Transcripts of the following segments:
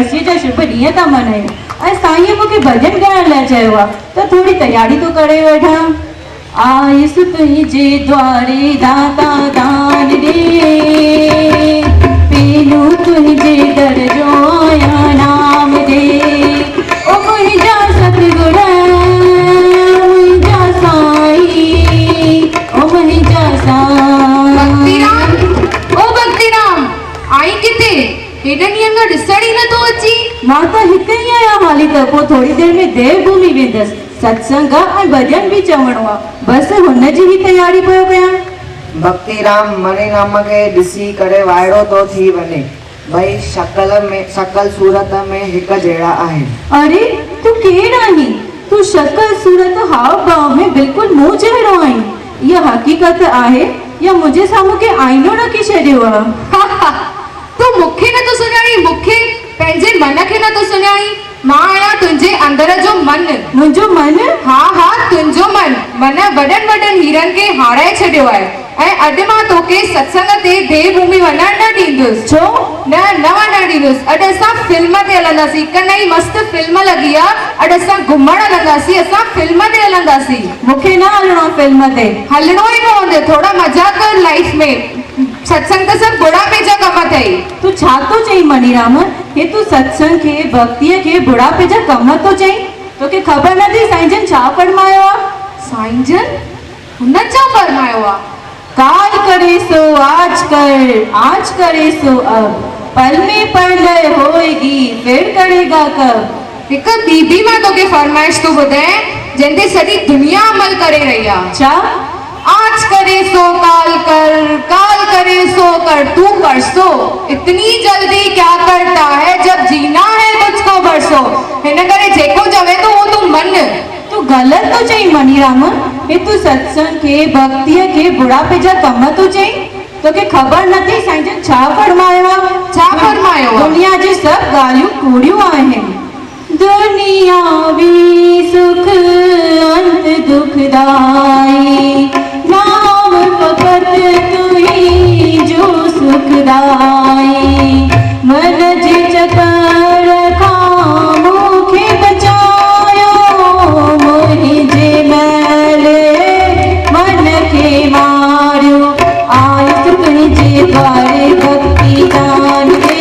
वर्षीअ जा शुभ ॾींहं था मल्हायूं ऐं साईं मूंखे भॼन ॻाइण लाइ चयो आहे त थोरी तयारी तो करे वठां। आयुस तुंहिंजे द्वारे दाता दान ॾे, पीनू तुंहिंजे दर जो आया नाम दे, ओ मुंहिंजा सतगुर मुंहिंजा साईं, ओ मुंहिंजा साईं। भक्तिराम आई किथे? हेॾनि ॾींहंनि खां ॾिसण ई नथो अची। मां त हिते ई आहियां हाली त पोइ थोरी देरि में देवभूमि वेंदसि, सत्संग ऐं भॼन बि चवणो आहे, बसि हुनजी ई तयारी पियो कयां। भक्तिराम मणिराम खे ॾिसी करे वाइड़ो तो थी वञे, भई शकल सूरत में हिक जहिड़ा आहिनि। अरे तूं केरु आहीं? तूं शकल सूरत हाव भाव में बिल्कुलु मूं जहिड़ो आहीं। इहा हक़ीक़त आहे या मुंहिंजे साम्हूं के आईनो रखी छॾियो आहे? तूं मूंखे नथो सुञाणी, मूंखे पंहिंजे मन खे नथो सुञाणी। मां आहियां तुंहिंजे अंदर जो मन। मुंहिंजो मन? हा तुंहिंजो मन वॾनि वॾनि हीरनि खे हाराए छॾियो आहे ऐं अॼु मां तोखे सत्संग ते देवभूमि वञण न ॾींदुसि। छो? न वञण ॾींदुसि। अॼु असां फिल्म ते हलंदासीं, हिकु नई मस्तु फिल्म लॻी आहे। अॼु असां घुमण हलंदासीं, असां फिल्म ते हलंदासीं। मूंखे न हलणो फिल्म ते। हलणो ई पवंदो, थोड़ा मज़ा कर लाइफ में। सत्संग त सब बुढ़ापे जा कम अथई। तूं छा थो चई मणिराम? हे तूं सत्संग खे भक्तीअ खे बुढ़ापे जा कम थो चई? तोखे ख़बर नथी साईं जन छा फरमायो आहे? साईं जन हुन छा फरमायो आहे? काल करे सो आज कर, आज करे सो अब, पल में परलय होएगी फिर करेगा कब। हिकु बीबी मां तोखे फरमाइश तो ॿुधाए जंहिंते सॼी दुनिया अमल करे रही आहे। छा? आज करे सो काल कर, काल करे सो कर तू परसो, इतनी जल्दी क्या करता है जब जीना है तुझको बरसो। हिन करे जेको चवे तो वो तू मन। तू गलत तो चई मणिराम। हे तू सत्संग के भक्तीअ के बुढ़ापे जा कम तो चई? तोखे ख़बर नथी साईं जन छा फरमायो आहे? छा फरमायो? दुनिया जी सब ॻाल्हियूं कूड़ियूं आहिनि। दुनिया भी सुख अंत दुखदाई, नाम फकत तुई जो सुखदाई, मन जे चकर खां मूंखे बचायो, मुंहिंजे मैले मन खे मारियो, आयुस तुंहिंजे द्वारे भक्ति दान दे,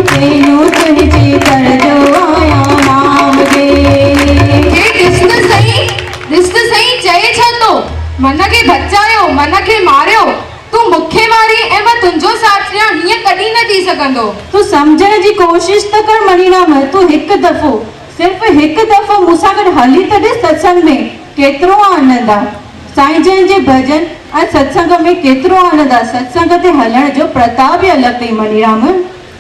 तेनू तुंहिंजे कर जो आया नाम दे। ॾिस त सही चए छा तो? मन खे बचायो, मन खे मारियो। तू मूंखे मारी ऐं मां तुंहिंजो साथ ॾियां, हीअं कॾहिं न थी सघंदो। तू सम्झण जी कोशिश त कर मणिराम। तू हिकु दफ़ो, सिर्फ़ हिकु दफ़ो मूंसां गॾु हली त ॾिस सत्संग में केतिरो आनंद आहे। साईं जन जे भॼन ऐं सत्संग में केतिरो आनंद आहे। सत्संग ते हलण जो प्रताप ई अलॻि अथई मणिराम।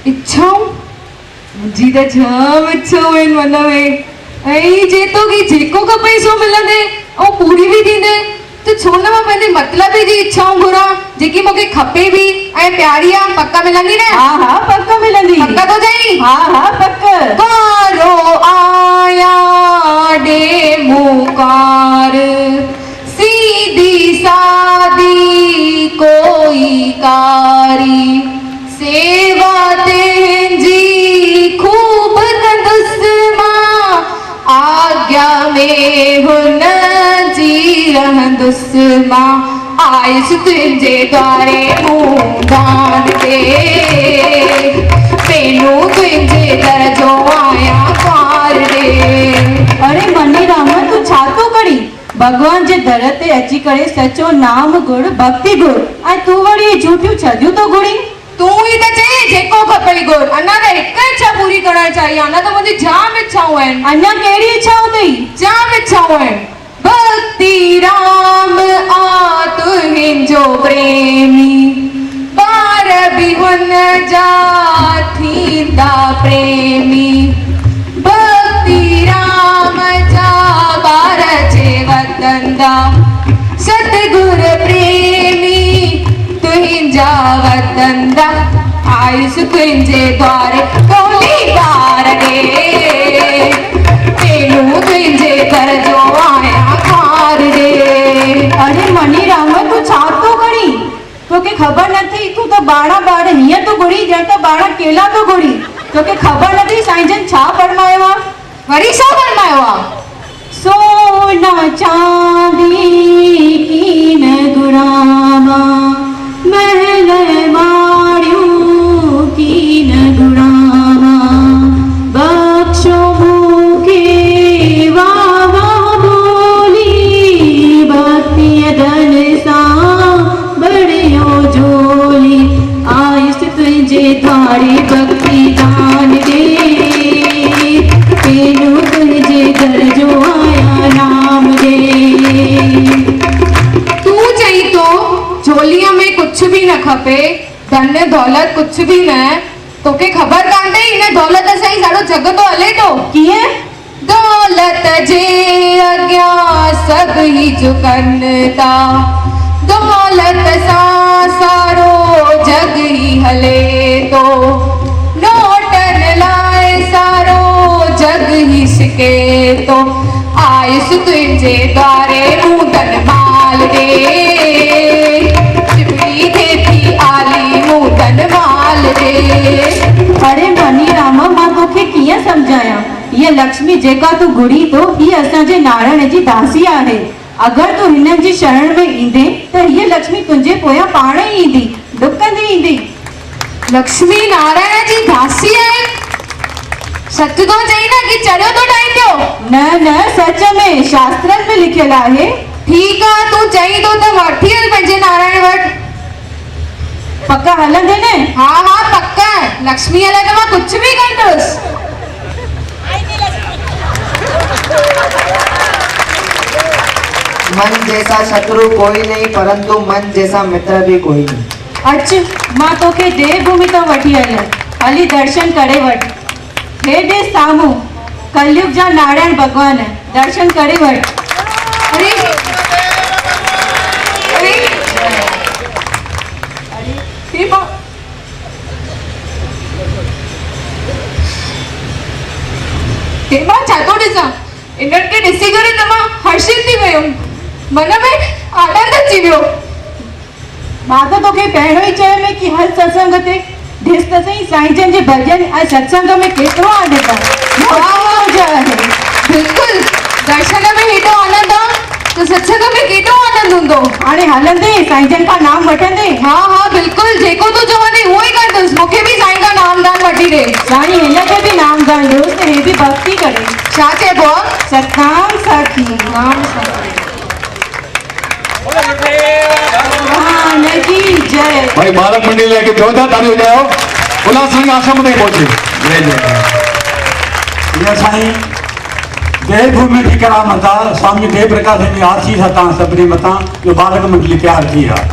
इच्छाऊं मुंहिंजी त जाम इच्छाऊं आहिनि मन में, ऐं जेको खपई सो मिलंदे ऐं पूरी बि थींदे। त छो न मां पंहिंजे मतिलबी जी इच्छाऊं घुरां जेकी मूंखे खपे बि ऐं प्यारी आहे। पक्का मिलंदी न? हा पक्का मिलंदी। पक्का तो चई? हा पक्का। कारो आया डे मुकार, सीधी सादी कोई कारी, सेवा तेंजी खूब कंदुसि मां, आज्ञा में हुन जी रहंदुसि मां, आयुस तुंहिंजे द्वारे मूं दान दे, पेनू तुंहिंजे दर जो आया पार दे। अरे मणिराम तू छा तो करी? भगवान जे दर ते अची करे सचो नाम गुड़ भक्ति गुड़ ऐं तू वरी झूठियूं छदियूं तो घुरी। तू ही त चई जेको खपई गुड़। अञा त हिकु इच्छा पूरी करणु चाहिए। अञा त मुंहिंजी जाम इच्छाऊं आहिनि। अञा कहिड़ी इच्छाऊं अथई? जाम इच्छाऊं आहिनि। भक्ति राम आ तुंहिंजो प्रेमी, पार बि हुन जा थींदा प्रेमी, भक्ति राम जा ॿार जे वतंदा, सतगुर प्रेमी तुंहिंजा वतंदा, आयुस तुंहिंजे द्वारे कोली बार ॾे, तेनू तुंहिंजे घर जो आया खार ॾे। अरे मणिराम तू छा तो करी? तोखे ख़बर नथी? तू त बाड़ा हीअं तो घुरी ॼण त बाड़ा केला तो घुरी। तोखे ख़बर नथी साईं जन छा फरमायो आहे? वरी छा फरमायो आहे? सोना चांदी की न गुरामा, महल माड़ियों की न गुरामा, बख्शो मूंखे वावा बोली, भक्ति धन सां बड़ियो जोली, आयुस तुंहिंजे द्वारे भक्ति दान दे, तेनू तुंहिंजे घर जो आया नाम दे। तू चई तो झोलीअ में कुछ भी न खपे, धन दौलत कुछ भी न, तोखे ख़बर कान थई हिन दौलत सां ई सारो जग तो हले तो। कीअं? दौलत जे अॻियां सभु ई झुकनि था, दौलत सां सारो जग ई हले तो, नोटनि लाइ सारो जग ई सिके तो, आयुस तुंहिंजे द्वारे मूं धन माल ॾे, चिमड़ी थिए थी आली मूं धन माल ॾे। अरे मनी राम, मां तोखे कीअं सम्झायां? हीअ लक्ष्मी जेका तूं घुरी थो, हीअ असांजे नारायण जी दासी आहे। अगरि तूं हिननि जी शरण में ईंदे त हीअ लक्ष्मी तुंहिंजे पोयां पाण ई ईंदी, डुकंदी ईंदी। लक्ष्मी नारायण जी दासी आहे? सच तो चई न कि चरियो तो ठाहींदो? न न, सच में शास्त्रनि में लिखियल आहे। ठीकु आहे, तूं चई तो त वठी हल पंहिंजे नारायण वटि। पक्का हलंदे न? हा हा पक्का, लक्ष्मी लाइ त मां कुछ भी कंदुसि। मन जैसा शत्रु कोई नहीं, परंतु मन जैसा मित्र भी कोई नहीं। अच, मां तोखे देवभूमि तो वठी हलियां, हाली दर्शन करे वठ। हेॾे साम्हूं कलयुग जा नारायण भगवान, दर्शन करे वठ। अरे अरे हे मां छा थो ॾिसां? इन्हनि खे ॾिसी करे त मां हर्षित थी वियमि, मन में आनंद अची वियो। मां त तोखे पहिरियों ई चयो कि हल सत्संग ते, ॾिस त सही साईं जन जे भॼन ऐं सत्संग में केतिरो आनंद आहे। बिल्कुलु, दर्शन में हेॾो आनंद आहे त सत्संग में केॾो आनंद हूंदो। हाणे हलंदे साईं जन खां नाम वठंदे? हा हा बिल्कुलु, जेको तूं चवंदे उहो ई कंदुसि। मूंखे बि साईं खां नामदान वठी ॾे। साईं हिनखे बि नामदान ॾियोसि त हे बि भक्ति करे। छा चइबो आहे? सतनाम साखी नाम साखी। भगवान की जय। भाई बालक मंडली लेके जोरदार ताली हो जाओ। उल्लासनगर आश्रम में पहुंचे। जय जय। ये साईं देवभूमि जी करामत आहे। स्वामी देव प्रकाश जी आरती सां तव्हां सभिनी मथां जो बालक मंडली तयारु थी आहे।